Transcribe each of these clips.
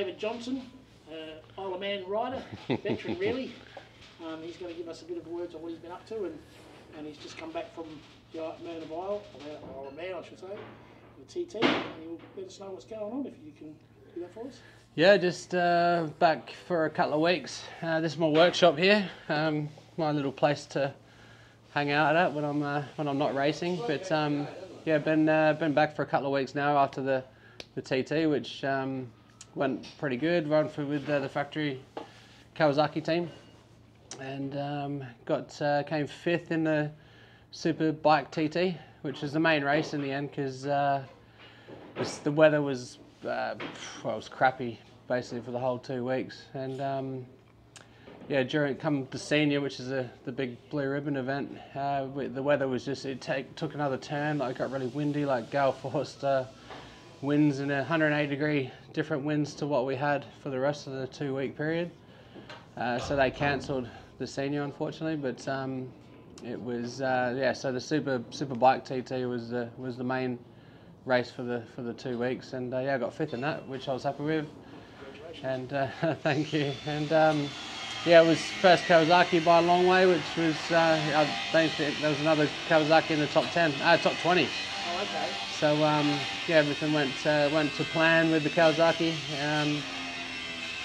Davo Johnson, Isle of Man rider, veteran really. He's going to give us a bit of words on what he's been up to, and he's just come back from the Isle of Man, I should say, the TT, and he'll let us know what's going on if you can do that for us. Yeah, just back for a couple of weeks. This is my workshop here, my little place to hang out at when I'm not racing. But yeah, been back for a couple of weeks now after the TT, which went pretty good. Run with the factory Kawasaki team, and came 5th in the Super Bike TT, which was the main race in the end because the weather was well, it was crappy basically for the whole 2 weeks, and yeah, come the senior, which is the big blue ribbon event, the weather was just, took another turn. Like, it got really windy, like gale force winds, and 180-degree different winds to what we had for the rest of the 2-week period. So they cancelled the senior, unfortunately. But it was yeah. So the super bike TT was the main race for the 2 weeks, and yeah, I got 5th in that, which I was happy with. And thank you. And yeah, it was first Kawasaki by a long way, which was I don't think there was another Kawasaki in the top 10, top 20. Oh, okay. So yeah, everything went to plan with the Kawasaki.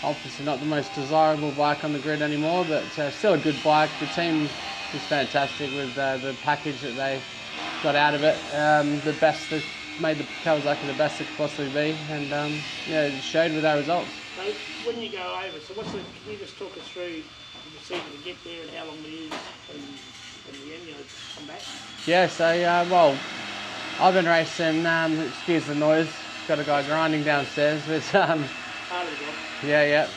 Obviously not the most desirable bike on the grid anymore, but still a good bike. The team was fantastic with the package that they got out of it. The best that made the Kawasaki the best it could possibly be, and yeah, it showed with our results. So when you go over, so can you just talk us through the procedure to get there and how long it is, and in the end, come back? Yeah, so well, I've been racing, excuse the noise, got a guy grinding downstairs, but part of the job. yeah.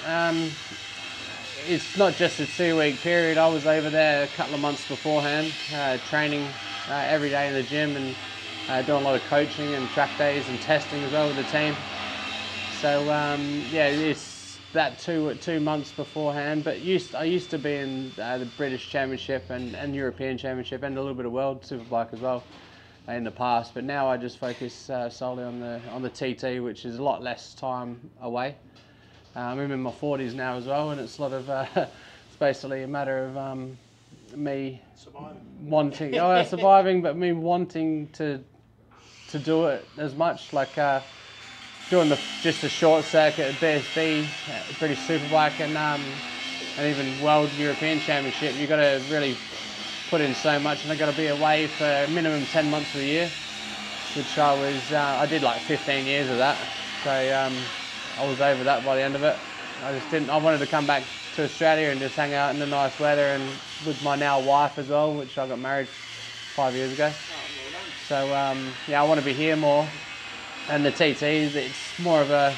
It's not just a 2-week period. I was over there a couple of months beforehand, training every day in the gym, and doing a lot of coaching and track days and testing as well with the team. So yeah, it's that 2 months beforehand. But I used to be in the British Championship and European Championship and a little bit of World Superbike as well in the past. But now I just focus solely on the TT, which is a lot less time away. I'm in my 40s now as well, and it's a lot of it's basically a matter of me wanting, surviving, but me wanting to do it as much, like doing just a short circuit at BSB, British Superbike, and even World European Championship. You've got to really put in so much, and I've got to be away for a minimum 10 months of the year, which I did like 15 years of that. So I was over that by the end of it. I wanted to come back to Australia and just hang out in the nice weather, and with my now wife as well, which I got married 5 years ago. So yeah, I want to be here more. And the TT, it's more of a,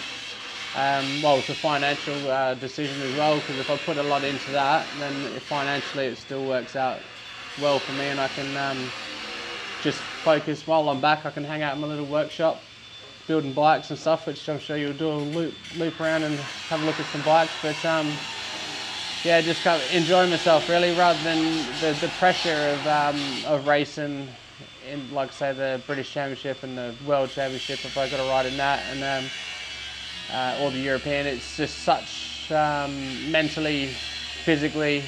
well, it's a financial decision as well, because if I put a lot into that, then financially it still works out well for me, and I can just focus while I'm back. I can hang out in my little workshop, building bikes and stuff, which I'm sure you'll do a loop around and have a look at some bikes. But yeah, just kind of enjoy myself really, rather than the pressure of racing in, like say, the British Championship and the World Championship, if I got to ride in that, and or the European. It's just such mentally, physically,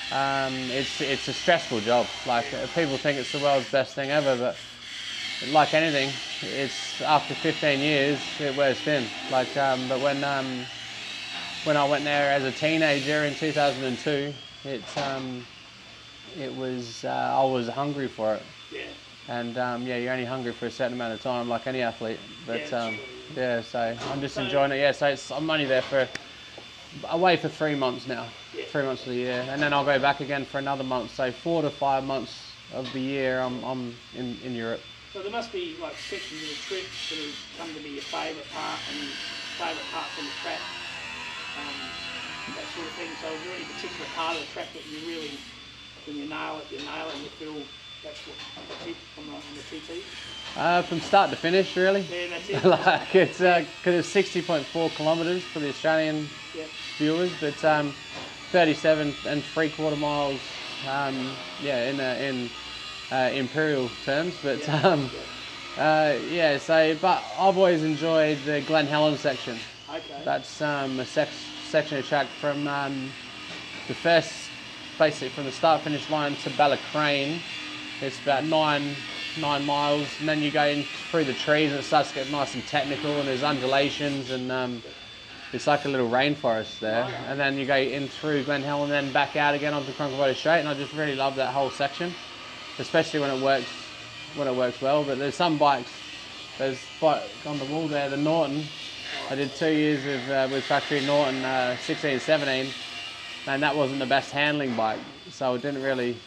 it's a stressful job. Like, people think it's the world's best thing ever, but like anything, it's after 15 years it wears thin. Like, but when I went there as a teenager in 2002, it was I was hungry for it. Yeah. And yeah, you're only hungry for a certain amount of time, like any athlete. But yeah, so I'm just enjoying it. Yeah, so I'm only there away for 3 months now, 3 months of the year, and then I'll go back again for another month. So 4 to 5 months of the year I'm in Europe. So there must be like sections of the trip that have come to be your favourite part, and favourite part from the track, that sort of thing. So is there any particular part of the track that you really, when you nail it, and you feel that's it on the TT? From start to finish, really. Yeah, that's it. Like, it's because it's 60.4 kilometres for the Australian viewers, but 37 3/4 miles. Yeah, in imperial terms, but yeah. So, but I've always enjoyed the Glen Helen section. Okay. That's a section of track from the first, basically from the start-finish line to Ballacrane. It's about nine miles, and then you go in through the trees and it starts to get nice and technical, and there's undulations, and it's like a little rainforest there. And then you go in through Glen Helen and then back out again onto Cronquabody Straight, and I just really love that whole section, especially when it works well. But there's some bikes, there's on the wall there, the Norton. I did 2 years with Factory Norton, 16, 17, and that wasn't the best handling bike, so it didn't really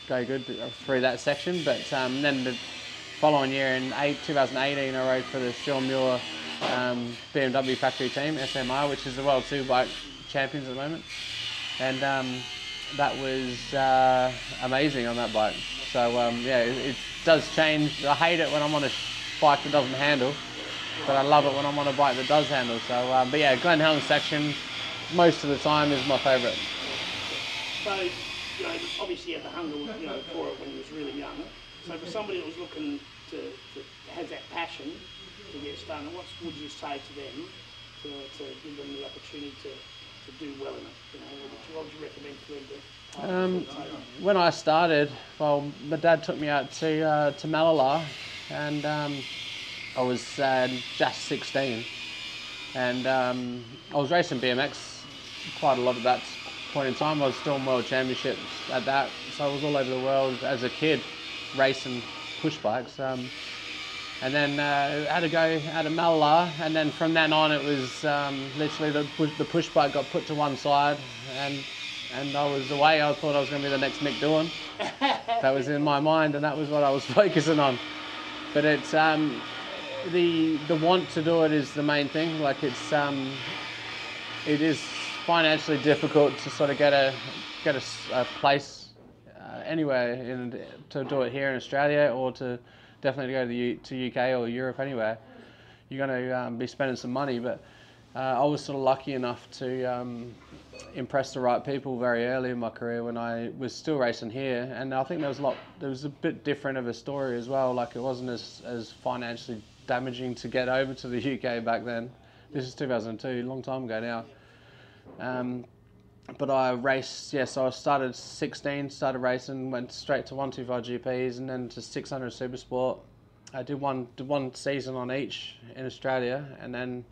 go good through that section. But then the following year in 2018, I rode for the Sean Muir BMW factory team, SMR, which is the World Superbike champions at the moment, and that was amazing on that bike. So yeah, it does change. I hate it when I'm on a bike that doesn't handle, but I love it when I'm on a bike that does handle. So but yeah, Glen Helen section most of the time is my favourite. So, you know, obviously you had the hunger, you know, for it when you was really young. So for somebody that was looking to have that passion to get started, what would you say to them to give them the opportunity to do well in it? You know, what would you recommend for them to? When I started, well, my dad took me out to Malala, and I was just 16, and I was racing BMX quite a lot at that point in time. I was still in world championships at that, so I was all over the world as a kid racing push bikes. And then had to go out of Malala, and then from then on it was literally the push bike got put to one side, and I was away. I thought I was going to be the next Mick Doohan. That was in my mind, and that was what I was focusing on. But it's the want to do it is the main thing. Like it is financially difficult to sort of get a place anywhere to do it here in Australia, or to definitely go to UK or Europe anywhere. You're going to be spending some money, but I was sort of lucky enough to impress the right people very early in my career when I was still racing here, and I think there was a bit different of a story as well. Like it wasn't as financially damaging to get over to the UK back then. This is 2002, a long time ago now. But I raced, so I started 16, started racing, went straight to 125 GPs and then to 600 Super Sport. I did one season on each in Australia, and then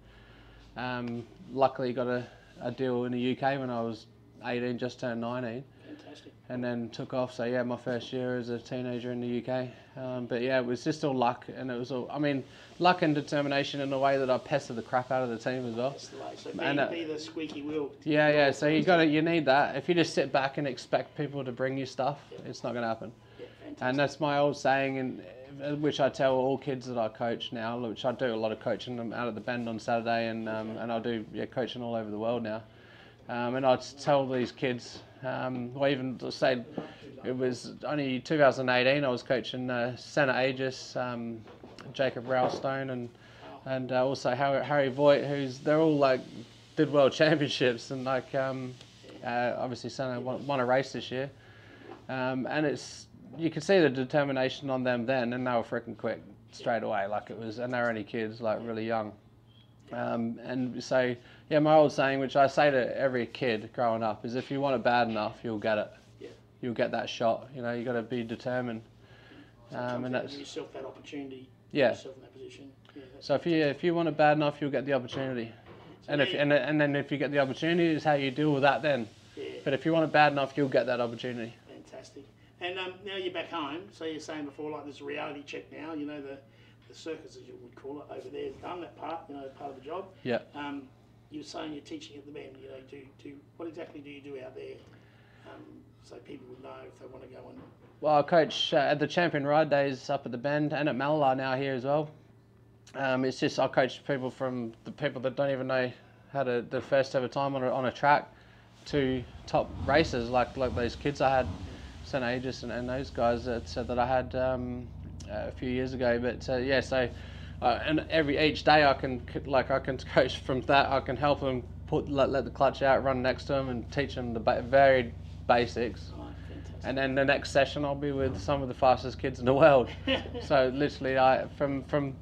luckily got a deal in the UK when I was 18, just turned 19. Fantastic. And then took off. So yeah, my first year as a teenager in the UK. But yeah, it was just all luck, and it was all, I mean, luck and determination in the way that I pestered the crap out of the team as well. That's the way. So be the squeaky wheel. Yeah. So you need that. If you just sit back and expect people to bring you stuff, it's not going to happen. Yeah, fantastic. And that's my old saying, which I tell all kids that I coach now, which I do a lot of coaching. I'm out at the Bend on Saturday, and I do coaching all over the world now. And I tell these kids, or even say, it was only 2018. I was coaching Senna Aegis, Jacob Ralstone, and also Harry Voigt, they're all like did world championships, and like obviously Senna won a race this year, and you could see the determination on them then, and they were freaking quick straight away. Like it was, and they were only kids, like really young. And so, yeah, my old saying, which I say to every kid growing up, is if you want it bad enough, you'll get it. Yeah. You'll get that shot. You know, you got to be determined. And that's give yourself that opportunity. Yeah. Put yourself in that position. Yeah, so if you want it bad enough, you'll get the opportunity. So and then if you get the opportunity, it's how you deal with that then. Yeah. But if you want it bad enough, you'll get that opportunity. Fantastic. And now you're back home. So you're saying before, like there's a reality check now. You know the circus, as you would call it, over there is done, that part, part of the job. Yeah. You were saying you're teaching at the Bend, what exactly do you do out there? So people would know if they want to go and... Well, I coach at the Champion Ride Days up at the Bend, and at Malala now here as well. It's just I coach people from the people that don't even know how to the first ever time on a track to top racers like those kids I had, St. Aegis and those guys that I had a few years ago. But so and each day I can coach from that. I can help them let the clutch out, run next to them, and teach them the very basics. And then the next session I'll be with some of the fastest kids in the world. So literally, from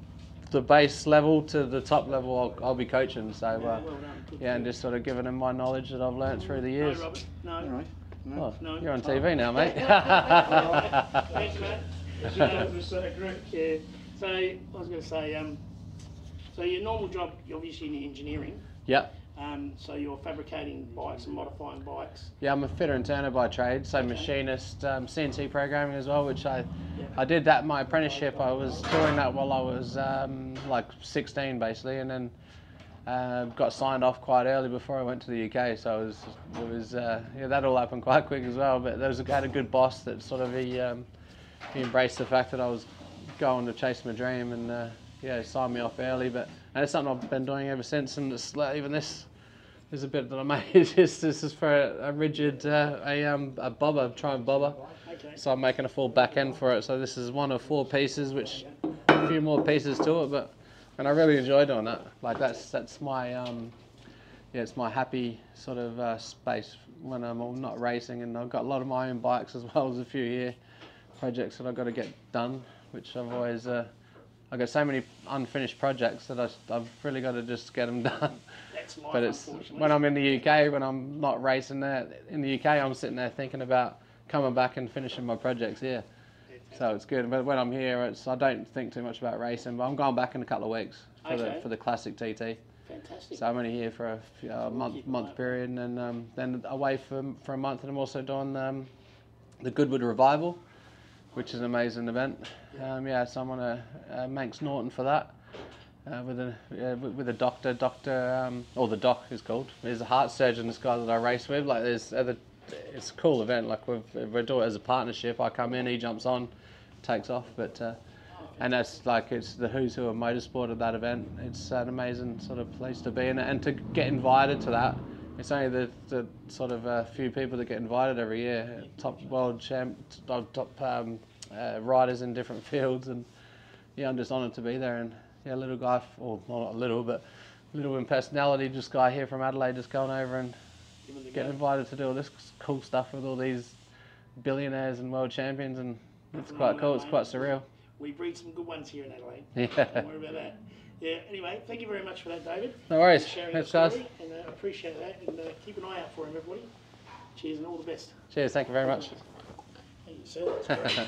the base level to the top level, I'll be coaching. So well done. Good and just sort of giving them my knowledge that I've learnt through the years. No, Robert. No. All right. No. Oh, No. you're on TV now, mate. Thanks, mate. Yeah. So I was going to say, so your normal job, you're obviously in engineering. Yep. So you're fabricating bikes and modifying bikes. Yeah, I'm a fitter and turner by trade, so machinist, CNC programming as well, which I did that in my apprenticeship. I was doing that while I was like 16 basically, and then got signed off quite early before I went to the UK. So that all happened quite quick as well. But I had a good boss that sort of he embraced the fact that I was going to chase my dream, and signed me off early. And it's something I've been doing ever since. And even this is a bit that I made. This is for a rigid a bobber, trying bobber. Okay. So I'm making a full back end for it. So this is one of 4 pieces, which a few more pieces to it, and I really enjoy doing that. Like that's my it's my happy sort of space when I'm not racing, and I've got a lot of my own bikes as well as a few here projects that I've got to get done, which I've always I've got so many unfinished projects that I've really got to just get them done. That's life, But it's when I'm in the UK, when I'm not racing there in the UK, I'm sitting there thinking about coming back and finishing my projects here. So it's good. But when I'm here, I don't think too much about racing. But I'm going back in a couple of weeks for the classic TT. Fantastic. So I'm only here for a month period, and then away for a month. And I'm also doing the Goodwood Revival, which is an amazing event. So I'm on a Manx Norton for that. With a doctor, or the doc is called. There's a heart surgeon, this guy that I race with. Like it's a cool event. Like we do it as a partnership. I come in, he jumps on, takes off. And that's like it's the who's who of motorsport at that event. It's an amazing sort of place to be in, and to get invited to that. It's only the sort of few people that get invited every year. Top world champ, top riders in different fields, and I'm just honoured to be there. And little guy, or not little, but little in personality, just guy here from Adelaide, just going over and getting invited to do all this cool stuff with all these billionaires and world champions, and it's quite cool. It's quite surreal. We breed some good ones here in Adelaide. Yeah. Don't worry about that. Yeah. Anyway, thank you very much for that, David. No worries. Sharing Thanks, your guys. story, and appreciate that. And keep an eye out for him, everybody. Cheers and all the best. Cheers. Thank you very much. Thank you, sir. That's great.